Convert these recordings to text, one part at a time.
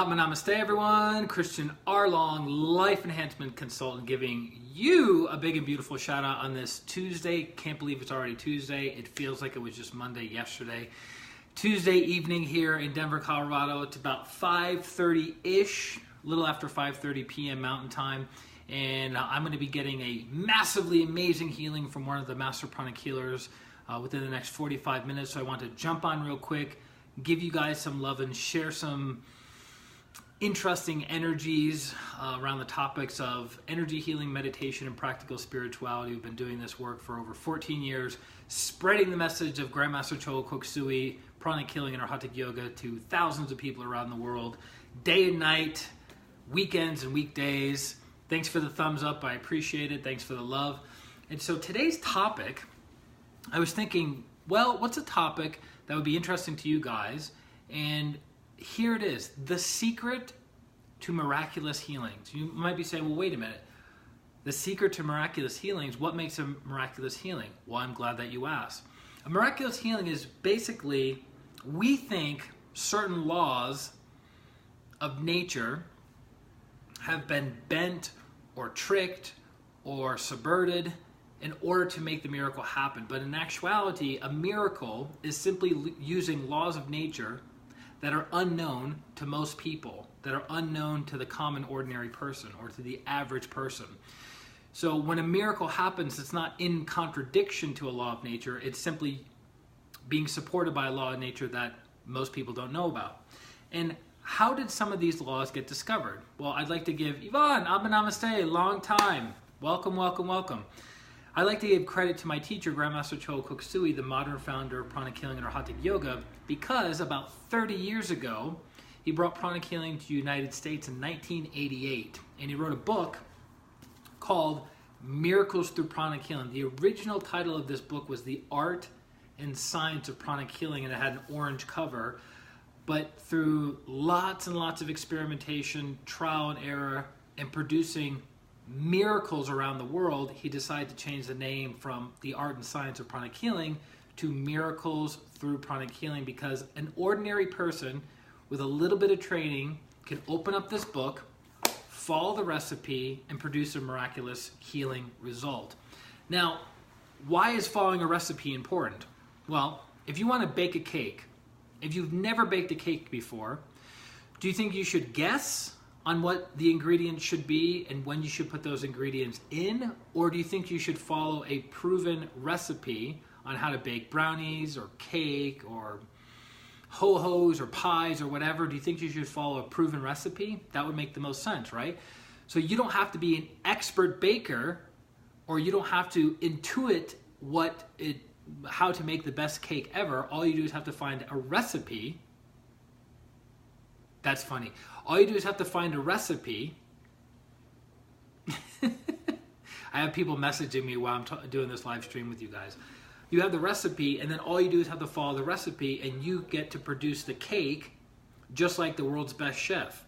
Namaste everyone, ChristianRLong, Life Enhancement Consultant, giving you a big and beautiful shout out on this Tuesday. Can't believe it's already Tuesday. It feels like it was just Monday yesterday. Tuesday evening here in Denver, Colorado. It's about 5:30-ish, a little after 5:30 p.m. Mountain Time. And I'm going to be getting a massively amazing healing from one of the master pranic healers within the next 45 minutes. So I want to jump on real quick, give you guys some love and share some interesting energies around the topics of energy healing, meditation, and practical spirituality. We've been doing this work for over 14 years, spreading the message of Grandmaster Choa Koksui, pranic healing, and Hatha yoga to thousands of people around the world, day and night, weekends and weekdays. Thanks for the thumbs up. I appreciate it. Thanks for the love. And so today's topic, I was thinking, well, what's a topic that would be interesting to you guys? And here it is, the secret to miraculous healings. You might be saying, well, wait a minute. The secret to miraculous healings, what makes a miraculous healing? Well, I'm glad that you asked. A miraculous healing is basically, we think certain laws of nature have been bent or tricked or subverted in order to make the miracle happen. But in actuality, a miracle is simply using laws of nature that are unknown to most people, that are unknown to the common ordinary person or to the average person. So when a miracle happens, it's not in contradiction to a law of nature, it's simply being supported by a law of nature that most people don't know about. And how did some of these laws get discovered? Well, I'd like to give Yvonne, Namaste, long time. Welcome, welcome, welcome. I'd like to give credit to my teacher, Grandmaster Choa Koksui, the modern founder of pranic healing and Hatha yoga, because about 30 years ago, he brought pranic healing to the United States in 1988. And he wrote a book called Miracles through Pranic Healing. The original title of this book was The Art and Science of Pranic Healing, and it had an orange cover. But through lots and lots of experimentation, trial and error, and producing miracles around the world, he decided to change the name from The Art and Science of Pranic Healing to Miracles through Pranic Healing, because an ordinary person with a little bit of training can open up this book, follow the recipe, and produce a miraculous healing result. Now, why is following a recipe important? Well, if you want to bake a cake, if you've never baked a cake before, do you think you should guess on what the ingredients should be and when you should put those ingredients in? Or do you think you should follow a proven recipe on how to bake brownies or cake or ho-hos or pies or whatever? Do you think you should follow a proven recipe? That would make the most sense, right? So you don't have to be an expert baker, or you don't have to intuit how to make the best cake ever. All you do is have to find a recipe. That's funny. All you do is have to find a recipe. I have people messaging me while I'm doing this live stream with you guys. You have the recipe, and then all you do is have to follow the recipe, and you get to produce the cake just like the world's best chef.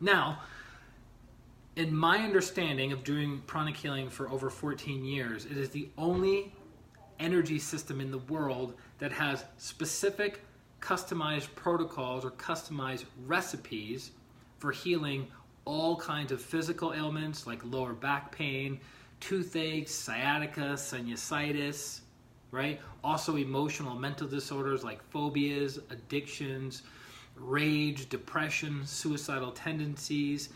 Now, in my understanding of doing pranic healing for over 14 years, it is the only energy system in the world that has specific customized protocols or customized recipes for healing all kinds of physical ailments like lower back pain, toothache, sciatica, sinusitis, right? Also emotional, mental disorders like phobias, addictions, rage, depression, suicidal tendencies,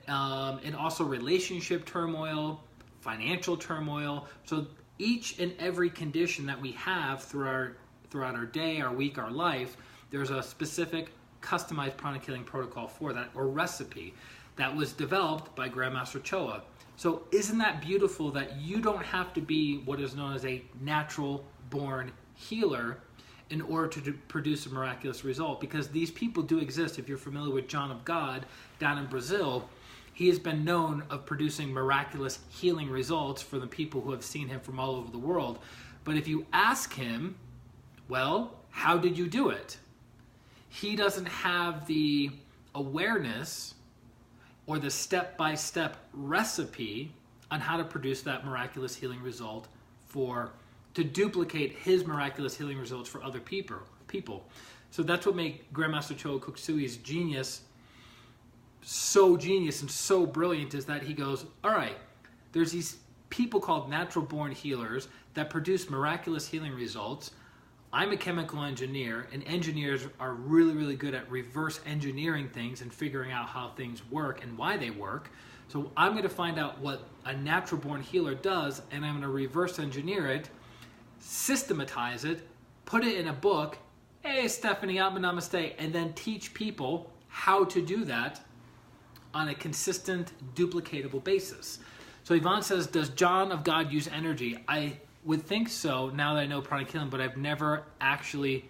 and also relationship turmoil, financial turmoil. So each and every condition that we have throughout our day, our week, our life, there's a specific customized pranic healing protocol for that, or recipe, that was developed by Grandmaster Choa. So isn't that beautiful that you don't have to be what is known as a natural born healer in order to produce a miraculous result? Because these people do exist. If you're familiar with John of God down in Brazil, he has been known of producing miraculous healing results for the people who have seen him from all over the world. But if you ask him, well, how did you do it? He doesn't have the awareness or the step-by-step recipe on how to produce that miraculous healing result to duplicate his miraculous healing results for other people. So that's what made Grandmaster Choa Koksui's genius so genius and so brilliant is that he goes, all right, there's these people called natural born healers that produce miraculous healing results. I'm a chemical engineer, and engineers are really, really good at reverse engineering things and figuring out how things work and why they work. So I'm going to find out what a natural born healer does, and I'm going to reverse engineer it, systematize it, put it in a book, hey, Stephanie, namaste, and then teach people how to do that on a consistent, duplicatable basis. So Yvonne says, does John of God use energy? I would think so now that I know pranic healing, but I've never actually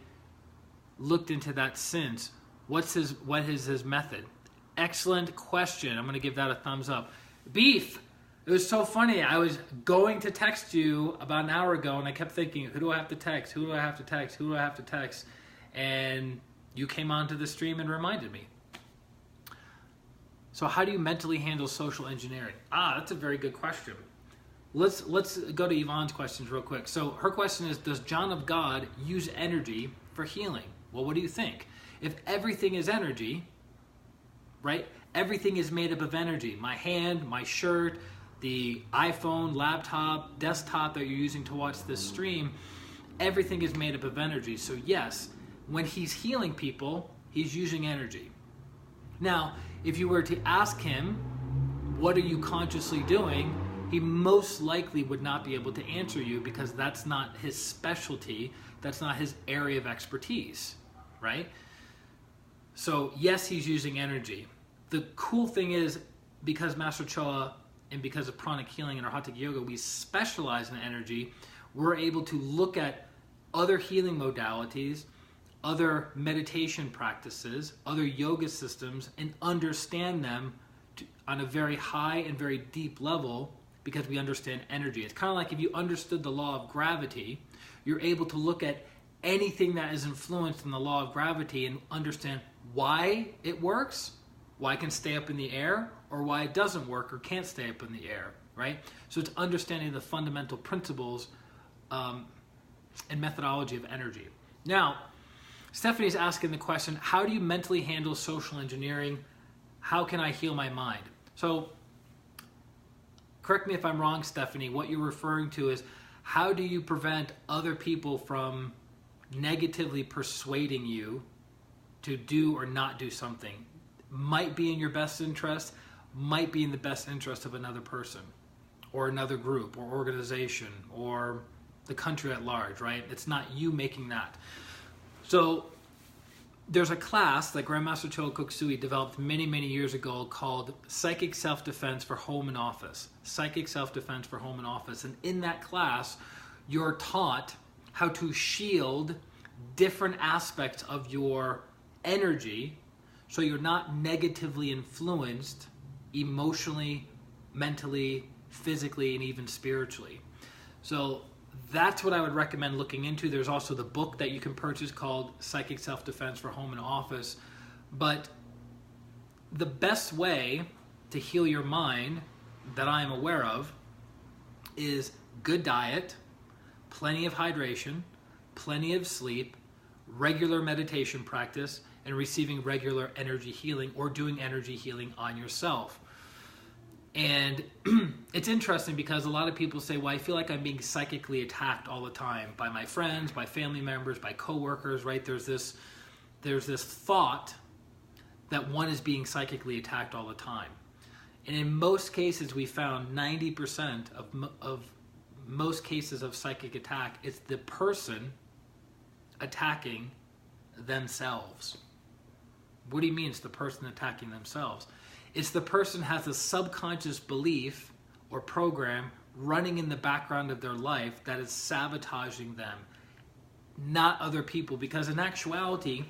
looked into that since. What is his method? Excellent question. I'm going to give that a thumbs up. Beef. It was so funny. I was going to text you about an hour ago, and I kept thinking, who do I have to text? Who do I have to text? Who do I have to text? And you came onto the stream and reminded me. So how do you mentally handle social engineering? That's a very good question. Let's go to Yvonne's questions real quick. So her question is, does John of God use energy for healing? Well, what do you think? If everything is energy, right? Everything is made up of energy. My hand, my shirt, the iPhone, laptop, desktop that you're using to watch this stream, everything is made up of energy. So yes, when he's healing people, he's using energy. Now, if you were to ask him, what are you consciously doing? He most likely would not be able to answer you because that's not his specialty. That's not his area of expertise, right? So yes, he's using energy. The cool thing is, because Master Choa and because of pranic healing and our Hatha Yoga, we specialize in energy, we're able to look at other healing modalities, other meditation practices, other yoga systems, and understand them on a very high and very deep level because we understand energy. It's kind of like if you understood the law of gravity, you're able to look at anything that is influenced in the law of gravity and understand why it works, why it can stay up in the air, or why it doesn't work or can't stay up in the air, right? So it's understanding the fundamental principles and methodology of energy. Now, Stephanie's asking the question, how do you mentally handle social engineering? How can I heal my mind? So, correct me if I'm wrong, Stephanie, what you're referring to is, how do you prevent other people from negatively persuading you to do or not do something? Might be in your best interest, might be in the best interest of another person, or another group, or organization, or the country at large, right? It's not you making that. So there's a class that Grandmaster Choa Koksui developed many, many years ago called Psychic Self-Defense for Home and Office. Psychic Self-Defense for Home and Office. And in that class, you're taught how to shield different aspects of your energy so you're not negatively influenced emotionally, mentally, physically, and even spiritually. So that's what I would recommend looking into. There's also the book that you can purchase called Psychic Self-Defense for Home and Office. But the best way to heal your mind that I am aware of is good diet, plenty of hydration, plenty of sleep, regular meditation practice, and receiving regular energy healing or doing energy healing on yourself. And it's interesting because a lot of people say, well, I feel like I'm being psychically attacked all the time by my friends, by family members, by coworkers, right? There's this thought that one is being psychically attacked all the time. And in most cases, we found 90% of most cases of psychic attack, it's the person attacking themselves. What do you mean it's the person attacking themselves? It's the person has a subconscious belief or program running in the background of their life that is sabotaging them, not other people. Because in actuality,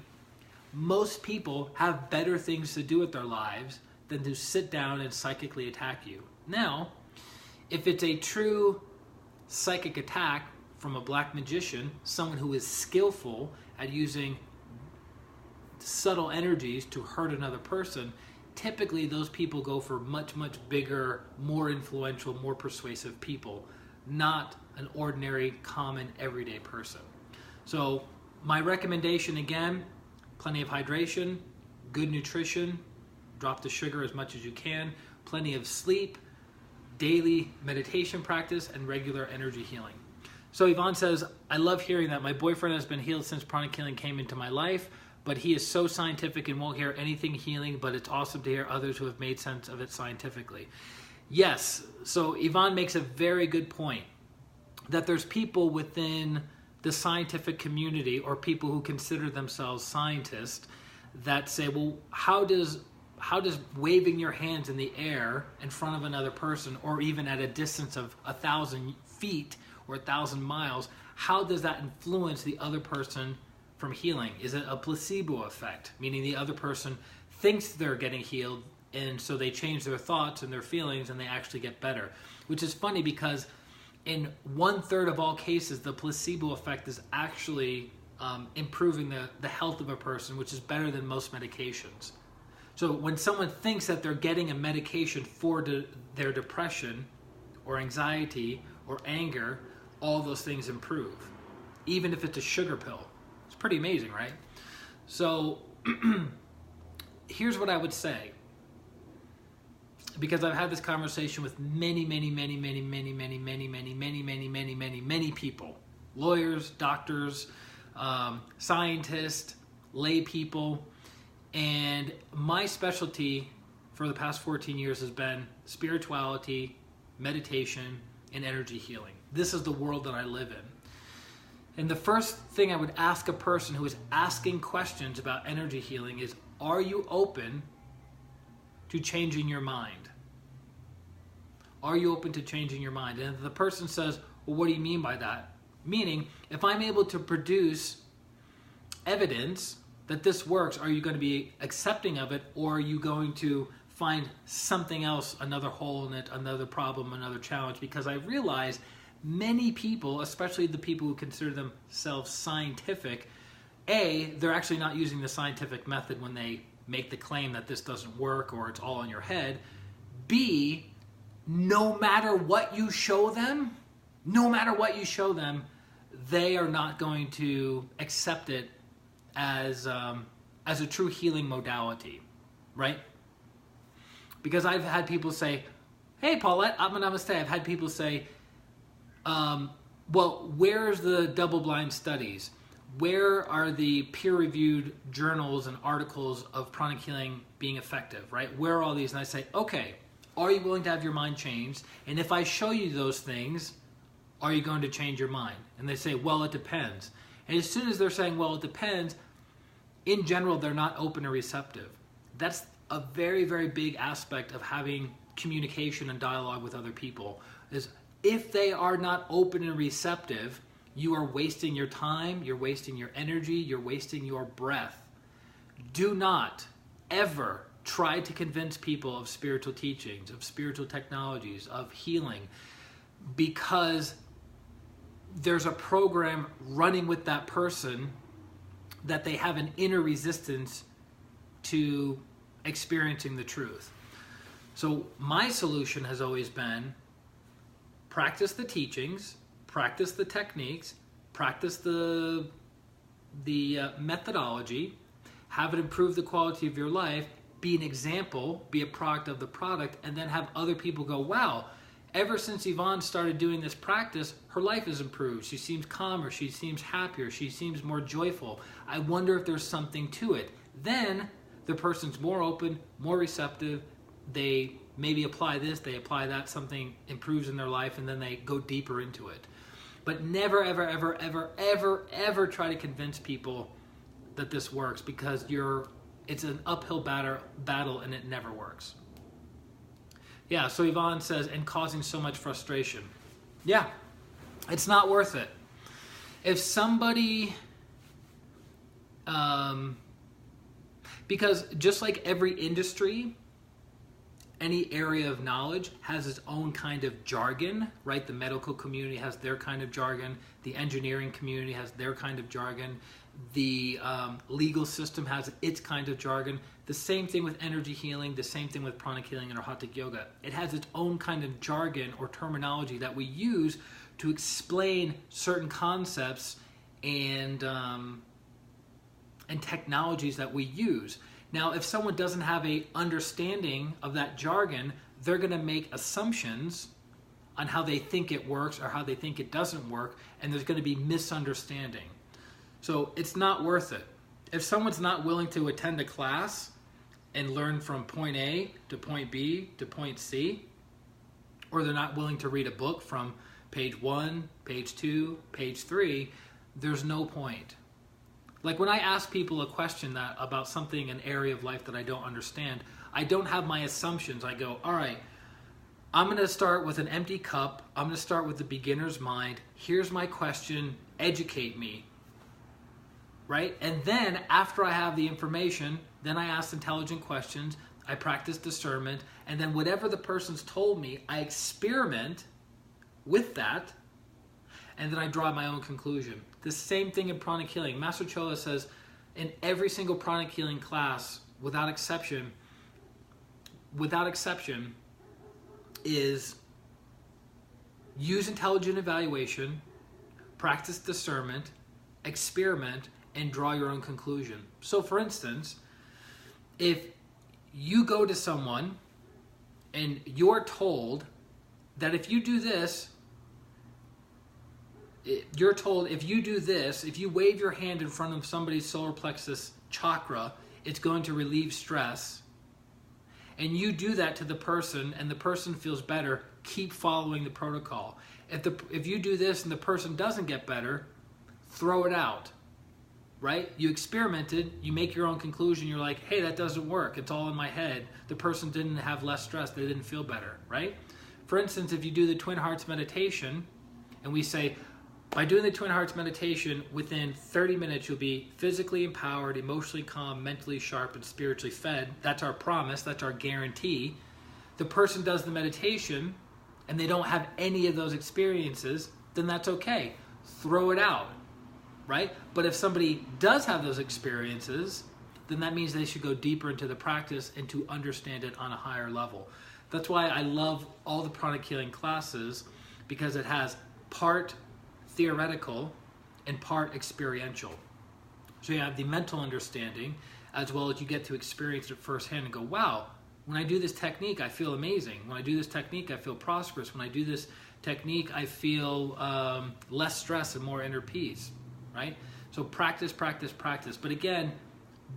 most people have better things to do with their lives than to sit down and psychically attack you. Now, if it's a true psychic attack from a black magician, someone who is skillful at using subtle energies to hurt another person, typically those people go for much, much bigger, more influential, more persuasive people, not an ordinary, common, everyday person. So my recommendation, again, plenty of hydration, good nutrition, Drop the sugar as much as you can, plenty of sleep, daily meditation practice, and regular energy healing. So Yvonne says, I love hearing that. My boyfriend has been healed since pranic healing came into my life, but he is so scientific and won't hear anything healing, but it's awesome to hear others who have made sense of it scientifically. Yes, so Yvonne makes a very good point that there's people within the scientific community or people who consider themselves scientists that say, well, how does waving your hands in the air in front of another person, or even at a distance of 1,000 feet or 1,000 miles, how does that influence the other person from healing? Is it a placebo effect, meaning the other person thinks they're getting healed, and so they change their thoughts and their feelings and they actually get better? Which is funny because in 1/3 of all cases, the placebo effect is actually improving the health of a person, which is better than most medications. So when someone thinks that they're getting a medication for their depression or anxiety or anger, all those things improve, even if it's a sugar pill. It's pretty amazing, right? So here's what I would say, because I've had this conversation with many people, lawyers, doctors, scientists, lay people, and my specialty for the past 14 years has been spirituality, meditation, and energy healing. This is the world that I live in. And the first thing I would ask a person who is asking questions about energy healing is, are you open to changing your mind? Are you open to changing your mind? And if the person says, well, what do you mean by that? Meaning, if I'm able to produce evidence that this works, are you going to be accepting of it, or are you going to find something else, another hole in it, another problem, another challenge? Because I realize many people, especially the people who consider themselves scientific, A, they're actually not using the scientific method when they make the claim that this doesn't work or it's all in your head. B, no matter what you show them, they are not going to accept it as a true healing modality, right? Because I've had people say, hey, Paulette, namaste. I've had people say, well, where's the double-blind studies? Where are the peer-reviewed journals and articles of pranic healing being effective, right? Where are all these? And I say, okay, are you willing to have your mind changed? And if I show you those things, are you going to change your mind? And they say, well, it depends. And as soon as they're saying, well, it depends, in general, they're not open or receptive. That's a very, very big aspect of having communication and dialogue with other people, is if they are not open and receptive, you are wasting your time, you're wasting your energy, you're wasting your breath. Do not ever try to convince people of spiritual teachings, of spiritual technologies, of healing, because there's a program running with that person that they have an inner resistance to experiencing the truth. So my solution has always been practice the teachings, practice the techniques, practice the methodology, have it improve the quality of your life, be an example, be a product of the product, and then have other people go, wow, ever since Yvonne started doing this practice, her life has improved. She seems calmer, she seems happier, she seems more joyful. I wonder if there's something to it. Then the person's more open, more receptive, they maybe apply this, they apply that, something improves in their life, and then they go deeper into it. But never, ever, ever, ever, ever, ever try to convince people that this works, because it's an uphill battle and it never works. Yeah, so Yvonne says, and causing so much frustration. Yeah, it's not worth it. If somebody, because just like every industry, any area of knowledge has its own kind of jargon, right? The medical community has their kind of jargon. The engineering community has their kind of jargon. The legal system has its kind of jargon. The same thing with energy healing, the same thing with pranic healing and Hatha yoga. It has its own kind of jargon or terminology that we use to explain certain concepts and technologies that we use. Now, if someone doesn't have a understanding of that jargon, they're going to make assumptions on how they think it works or how they think it doesn't work, and there's going to be misunderstanding. So it's not worth it. If someone's not willing to attend a class and learn from point A to point B to point C, or they're not willing to read a book from page 1, page 2, page 3, there's no point. Like when I ask people a question about something, an area of life that I don't understand, I don't have my assumptions. I go, all right, I'm going to start with an empty cup. I'm going to start with the beginner's mind. Here's my question. Educate me. Right? And then after I have the information, then I ask intelligent questions. I practice discernment. And then whatever the person's told me, I experiment with that. And then I draw my own conclusion. The same thing in pranic healing. Master Chola says in every single pranic healing class, without exception, is use intelligent evaluation, practice discernment, experiment, and draw your own conclusion. So for instance, if you go to someone and you're told that if you do this, you're told if you do this, if you wave your hand in front of somebody's solar plexus chakra, it's going to relieve stress. And you do that to the person and the person feels better, keep following the protocol. If you do this and the person doesn't get better, throw it out, right? You experimented, you make your own conclusion, you're like, hey, that doesn't work, it's all in my head. The person didn't have less stress, they didn't feel better, right? For instance, if you do the Twin Hearts meditation, and we say, by doing the Twin Hearts meditation, within 30 minutes, you'll be physically empowered, emotionally calm, mentally sharp, and spiritually fed. That's our promise. That's our guarantee. The person does the meditation, and they don't have any of those experiences, then that's okay. Throw it out, right? But if somebody does have those experiences, then that means they should go deeper into the practice and to understand it on a higher level. That's why I love all the pranic healing classes, because it has part theoretical and part experiential. So you have the mental understanding as well as you get to experience it firsthand and go, wow, when I do this technique, I feel amazing. When I do this technique, I feel prosperous. When I do this technique, I feel less stress and more inner peace, right? So practice, practice, practice. But again,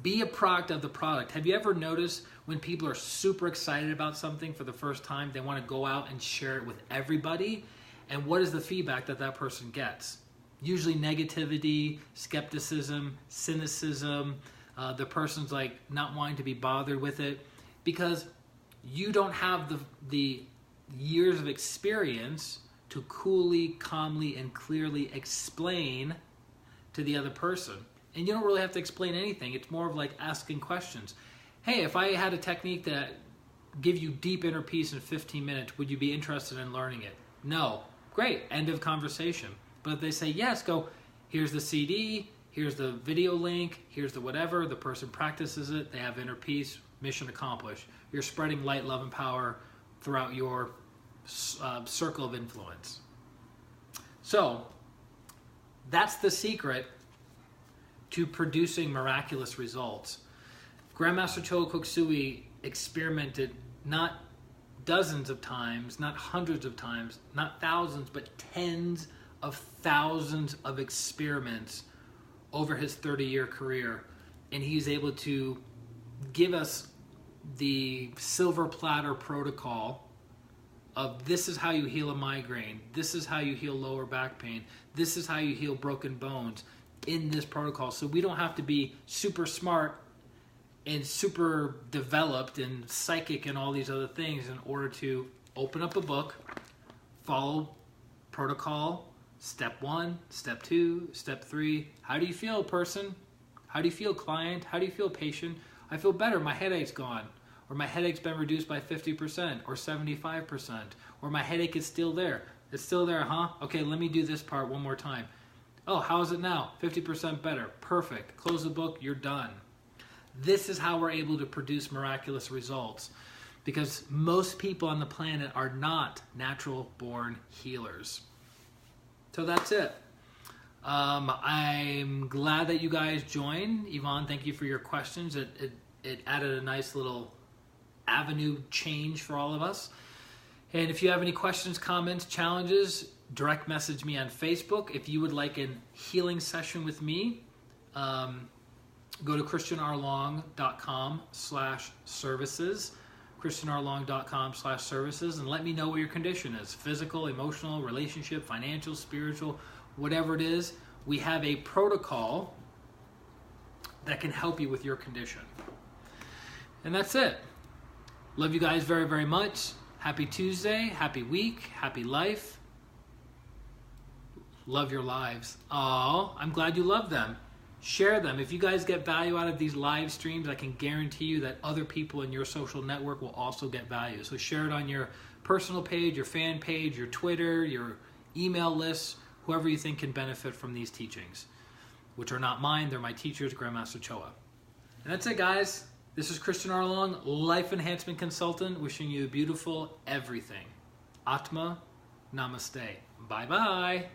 be a product of the product. Have you ever noticed when people are super excited about something for the first time, they want to go out and share it with everybody? And what is the feedback that that person gets? Usually negativity, skepticism, cynicism. The person's like not wanting to be bothered with it because you don't have the years of experience to coolly, calmly, and clearly explain to the other person. And you don't really have to explain anything. It's more of like asking questions. Hey, if I had a technique that give you deep inner peace in 15 minutes, would you be interested in learning it? No. Great, end of conversation. But if they say yes, go, here's the CD, here's the video link, here's the whatever, the person practices it, they have inner peace, mission accomplished. You're spreading light, love, and power throughout your circle of influence. So, that's the secret to producing miraculous results. Grandmaster Chola Koksui experimented not dozens of times, not hundreds of times, not thousands, but tens of thousands of experiments over his 30-year career. And he's able to give us the silver platter protocol of this is how you heal a migraine, this is how you heal lower back pain, this is how you heal broken bones in this protocol. So we don't have to be super smart and super developed and psychic and all these other things in order to open up a book, follow protocol, step 1, step 2, step 3. How do you feel, person? How do you feel, client? How do you feel, patient? I feel better, my headache's gone. Or my headache's been reduced by 50% or 75%. Or my headache is still there. It's still there, huh? Okay, let me do this part one more time. Oh, how is it now? 50% better. Perfect. Close the book, you're done. This is how we're able to produce miraculous results, because most people on the planet are not natural-born healers. So that's it. I'm glad that you guys joined. Yvonne, thank you for your questions. It it added a nice little avenue change for all of us. And if you have any questions, comments, challenges, direct message me on Facebook. If you would like a healing session with me, go to ChristianRLong.com/services, ChristianRLong.com/services, and let me know what your condition is: physical, emotional, relationship, financial, spiritual, whatever it is. We have a protocol that can help you with your condition. And that's it. Love you guys very, very much. Happy Tuesday, happy week, happy life. Love your lives. Oh, I'm glad you love them. Share them. If you guys get value out of these live streams, I can guarantee you that other people in your social network will also get value. So share it on your personal page, your fan page, your Twitter, your email list, whoever you think can benefit from these teachings, which are not mine. They're my teachers, Grandmaster Choa. And that's it, guys. This is Christian RLong, Life Enhancement Consultant, wishing you a beautiful everything. Atma, Namaste. Bye-bye.